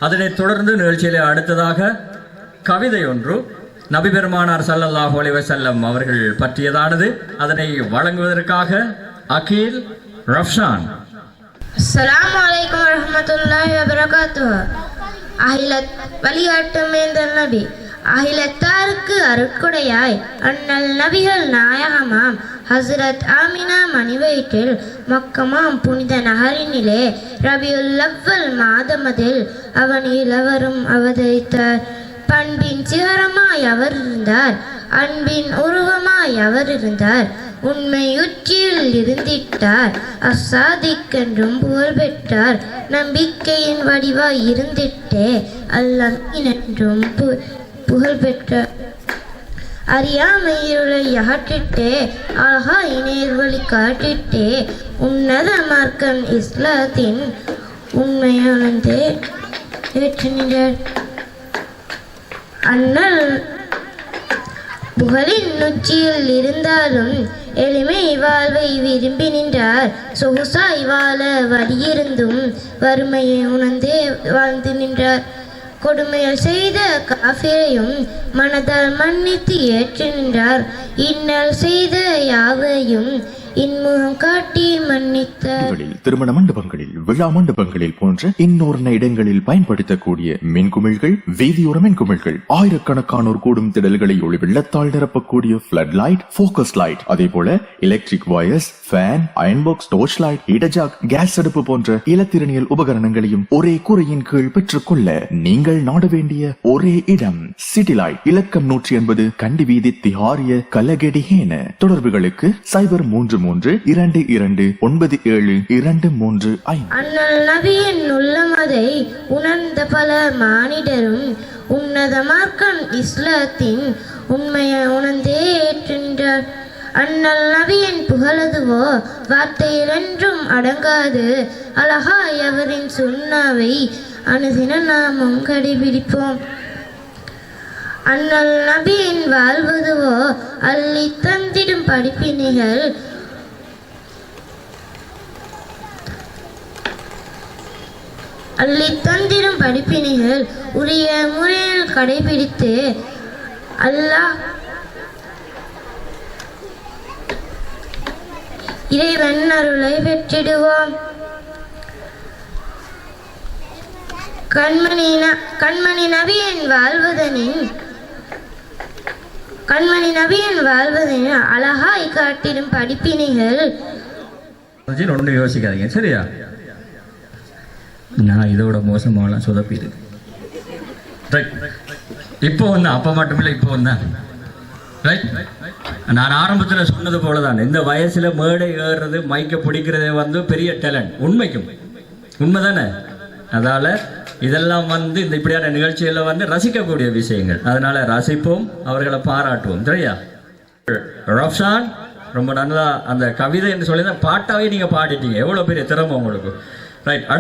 அதனைத் தொடர்ந்து நிகழ்ச்சியிலே அடுத்ததாக கவிதை ஒன்று நபி பெருமானார் ஸல்லல்லாஹு அலைஹி வஸல்லம் அவர்கள் பற்றியதானது. அதனை வழங்குவதற்காக அகீல் ரஃப்ஷான். அஸ்ஸலாமு அலைக்கும் வரஹ்மத்துல்லாஹி வபரகாத்துஹு. அகிலத் வழிகாட்டும் நபி அகிலத்தாருக்கு அருட்கொடையாய் அண்ணல் நபிகள் நாயகமாம் ஹசரத் ஆமினா மணிவயிற்றில் மக்கமாம் புனித நகரினிலே ரபியுல் அவ்வல் மாதமதில் அவனில் அவரும் அவதரித்தார். பண்பின் சிகரமாய் அவர் இருந்தார், அன்பின் உருவமாய் அவர் இருந்தார், உண்மை உச்சியில் இருந்திட்டார், அசாதிக்கென்றும் புகழ் பெற்றார், நம்பிக்கையின் வடிவாய் இருந்திட்டே அல்லென்றும் புகழ் பெற்றார். அறியாமை இருளை அகற்றிட்டே அழகா நேர்வழி காட்டிட்டே உன்னத மார்க்கம் இஸ்லாத்தின் உண்மையானதே ஏற்று நின்றார். அண்ணல் புகழின் உச்சியில் இருந்தாலும் எளிமை வாழ்வை விரும்பி நின்றார். சொகுசாய் வாழ வழியிருந்தும் வறுமையை உணர்ந்தே வாழ்ந்து நின்றார். கொடுமைகள் செய்த காஃபிரையும் மனதால் மன்னித்து ஏற்று நின்றார். இன்னல் செய்த யாவையும் இன்முகம் காட்டி மன்னித்தார். திருமண மண்டபங்களில், விழா மண்டபங்களில் போன்ற இன்னொரு இடங்களில் பயன்படுத்தக்கூடிய மின்குமிழ்கள், வீதியோர மின்குமிழ்கள், ஆயிரக்கணக்கானோர் கூடும் திடல்களை ஒளி வெள்ளத்தால் நிரப்பக்கூடிய பிளட் லைட், போக்கஸ் லைட், அதே போல electric wires, fan, iron box, torch light, இடஜாக், கேஸ் அடுப்பு போன்ற இலத்திரனியல் உபகரணங்களையும் ஒரே கூரையின் கீழ் பெற்றுக்கொள்ள நீங்கள் நாட வேண்டிய ஒரே இடம் சிட்டி லைட். இலக்கம் 180 கண்டி வீதி, திஹாரிய, கலகெடிஹேன. தொடர்புகளுக்கு 0322297235. அண்ணல் நபியின் உள்ளமதை உணர்ந்த பல மானிடரும் உன்னத மார்க்கம் இஸ்லாத்தின் உண்மையை உணர்ந்தே ஏற்றுகின்றார். அண்ணல் நபியின் புகழதுவோ வார்த்தையில் என்றும் அடங்காது. அழகாய் அவரின் சுன்னாவை அனுதின நாமும் கடைபிடிப்போம். அண்ணல் நபியின் வாழ்வதுவோ அள்ளி தந்திடும் படிப்பினைகள் உரிய முறையில் கடைபிடித்து அல்லாஹ் இறைவன் அருளை பெற்றிடுவோம். கண்மணி நபியின் வாழ்வதனின் அழகாய் காட்டிடும் படிப்பினைகள். ஒன்று யோசிக்காதீங்க, சரியா? நான் இதோட மோசமான சொதப்பிடு. இப்போ ஒன்று, அப்போ மட்டும் இல்லை, இப்போ ஒன்று. ரைட், நான் ஆரம்பத்தில் சொன்னது போலதான் இந்த வயசுல மேடை ஏறுறது, மைக்க பிடிக்கிறதே பெரிய டேலண்ட். உண்மைதானே? அதால இதெல்லாம் இந்த இப்படியான நிகழ்ச்சியில ரசிக்கக்கூடிய விஷயங்கள். அதனால ரசிப்போம், அவர்களை பாராட்டுவோம், சரியா? ரஃப்ஷான் ரொம்ப நல்லா அந்த கவிதை என்று சொல்லி பாட்டாவே நீங்க பாடிட்டீங்க. எவ்வளவு பெரிய திறமை உங்களுக்கு. ரைட்.